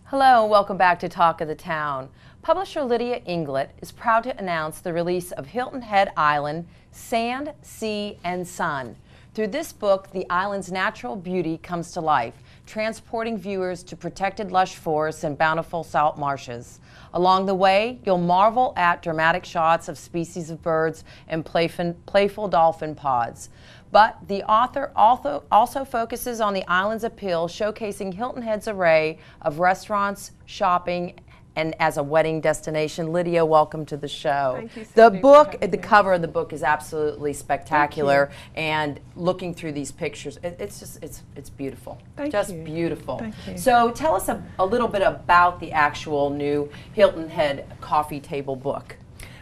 Hello and welcome back to Talk of the Town. Publisher Lydia Inglett is proud to announce the release of Hilton Head Island, Sand, Sea, and Sun. Through this book, the island's natural beauty comes to life, transporting viewers to protected lush forests and bountiful salt marshes. Along the way, you'll marvel at dramatic shots of species of birds and playful dolphin pods. But the author also focuses on the island's appeal, showcasing Hilton Head's array of restaurants, shopping, and as a wedding destination. Lydia, welcome to the show. Thank you, the Cindy, book, for having the me. cover of the book is absolutely spectacular, and looking through these pictures, it's beautiful. Thank just you. beautiful. Thank you. So tell us a little bit about the actual new Hilton Head coffee table book.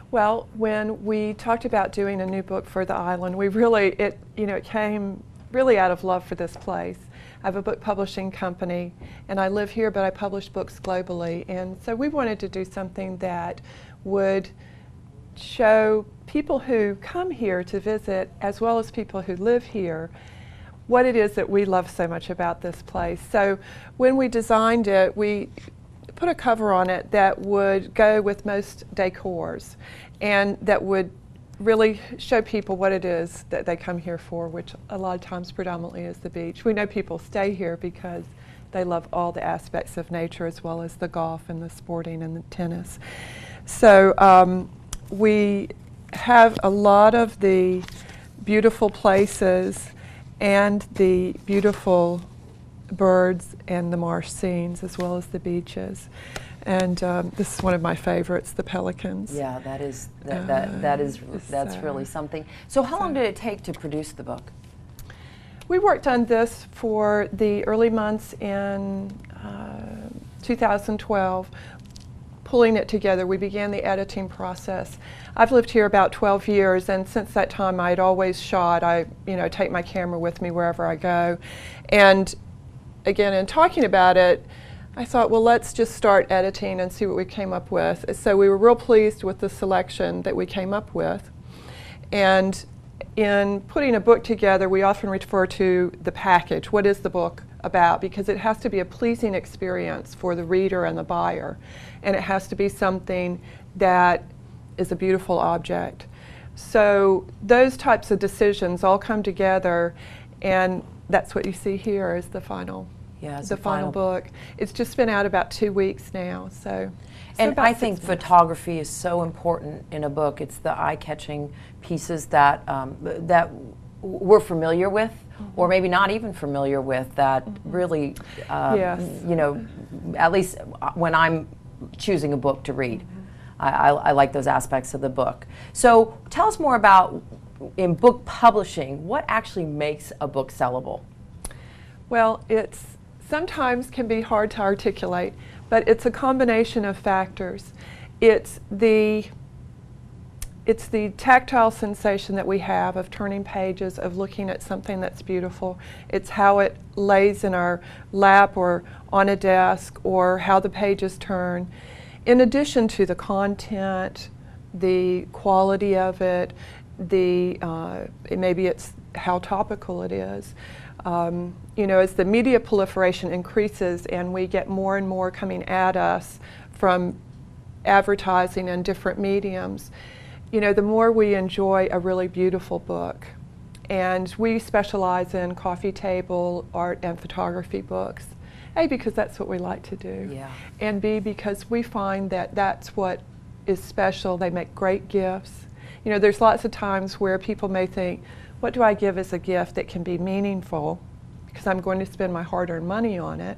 Well, when we talked about doing a new book for the island, we really, it came really out of love for this place. I have a book publishing company, and I live here, but I publish books globally. And so we wanted to do something that would show people who come here to visit, as well as people who live here, what it is that we love so much about this place. So when we designed it, we put a cover on it that would go with most decors and that would really show people what it is that they come here for, which a lot of times predominantly is the beach. We know people stay here because they love all the aspects of nature, as well as the golf and the sporting and the tennis. So we have a lot of the beautiful places and the beautiful birds and the marsh scenes, as well as the beaches. And this is one of my favorites, the pelicans. Yeah, that's really something. So how long did it take to produce the book? We worked on this for the early months in 2012, pulling it together. We began the editing process. I've lived here about 12 years, and since that time I'd always shot. I take my camera with me wherever I go. And again, in talking about it, I thought, well, let's just start editing and see what we came up with. So we were real pleased with the selection that we came up with. And in putting a book together, we often refer to the package. What is the book about? Because it has to be a pleasing experience for the reader and the buyer. And it has to be something that is a beautiful object. So those types of decisions all come together, and that's what you see here is the final. Yeah, the final book. It's just been out about 2 weeks now, so. And I think photography is so important in a book. It's the eye-catching pieces that that we're familiar with, or maybe not even familiar with, that really, Yes. At least when I'm choosing a book to read, I like those aspects of the book. So tell us more about, in book publishing, what actually makes a book sellable? Well, it's sometimes can be hard to articulate, but it's a combination of factors. It's the tactile sensation that we have of turning pages, of looking at something that's beautiful. It's how it lays in our lap or on a desk, or how the pages turn. In addition to the content, the quality of it, maybe it's how topical it is. As the media proliferation increases and we get more and more coming at us from advertising and different mediums, the more we enjoy a really beautiful book. And we specialize in coffee table, art, and photography books. A, because that's what we like to do. Yeah. And B, because we find that that's what is special. They make great gifts. There's lots of times where people may think, what do I give as a gift that can be meaningful, because I'm going to spend my hard-earned money on it,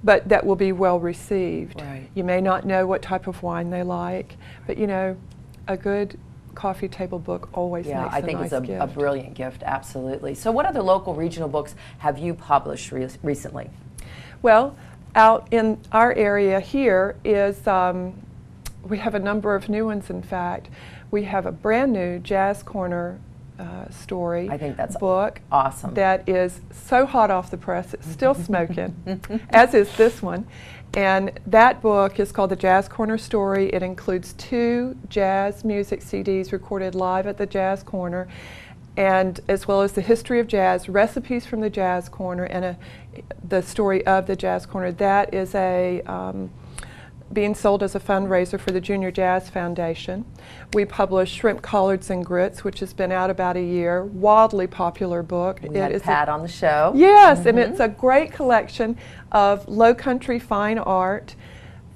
but that will be well received. Right. You may not know what type of wine they like, but a good coffee table book always makes a nice gift. Yeah, I think it's a brilliant gift, absolutely. So what other local regional books have you published recently? Well, out in our area here is, we have a number of new ones, in fact. We have a brand new Jazz Corner story. I think that's book. Awesome. That is so hot off the press, it's still smoking, as is this one. And that book is called The Jazz Corner Story. It includes 2 jazz music CDs recorded live at the Jazz Corner. and as well as the history of jazz, recipes from the Jazz Corner, and the story of the Jazz Corner. That is being sold as a fundraiser for the Junior Jazz Foundation. We publish Shrimp Collards and Grits, which has been out about a year. Wildly popular book. We had Pat on the show. Yes, and it's a great collection of low country fine art,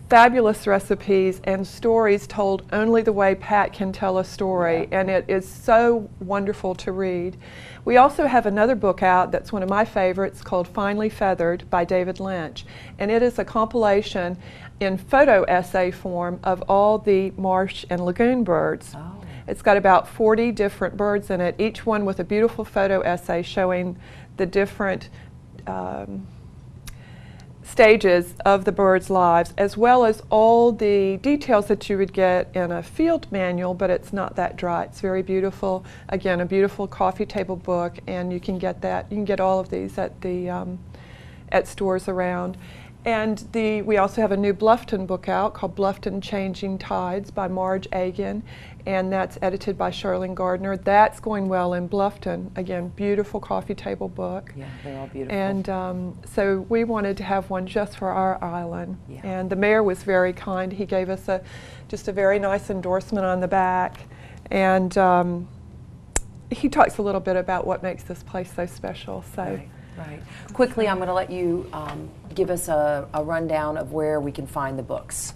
fabulous recipes, and stories told only the way Pat can tell a story, and it is so wonderful to read. We also have another book out that's one of my favorites called Finely Feathered by David Lynch, and it is a compilation in photo essay form of all the marsh and lagoon birds. Oh. It's got about 40 different birds in it, each one with a beautiful photo essay showing the different stages of the birds' lives, as well as all the details that you would get in a field manual, but it's not that dry. It's very beautiful. Again, a beautiful coffee table book, and you can get that. You can get all of these at the at stores around. And we also have a new Bluffton book out called Bluffton Changing Tides by Marge Agan, and that's edited by Charlene Gardner. That's going well in Bluffton. Again, beautiful coffee table book. Yeah, they're all beautiful. And so we wanted to have one just for our island. Yeah. And the mayor was very kind. He gave us just a very nice endorsement on the back. And he talks a little bit about what makes this place so special. So. Right. Quickly, I'm going to let you give us a rundown of where we can find the books.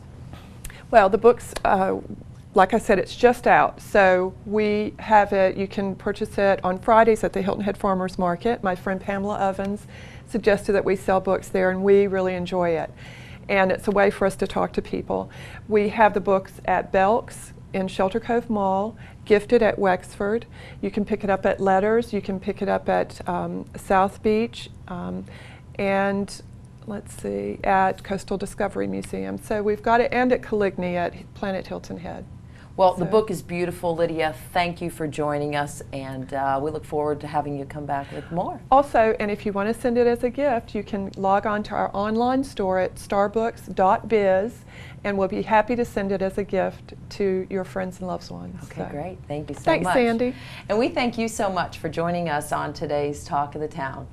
Well, the books, like I said, it's just out. So we have it, you can purchase it on Fridays at the Hilton Head Farmers Market. My friend Pamela Ovens suggested that we sell books there, and we really enjoy it. And it's a way for us to talk to people. We have the books at Belk's in Shelter Cove Mall, Gifted at Wexford. You can pick it up at Letters. You can pick it up at South Beach, and let's see, at Coastal Discovery Museum. So we've got it, and at Coligny at Planet Hilton Head. Well, the book is beautiful, Lydia. Thank you for joining us, and we look forward to having you come back with more. Also, and if you want to send it as a gift, you can log on to our online store at starbooks.biz, and we'll be happy to send it as a gift to your friends and loved ones. Okay, great. Thank you so much. Thanks, Sandy. And we thank you so much for joining us on today's Talk of the Town.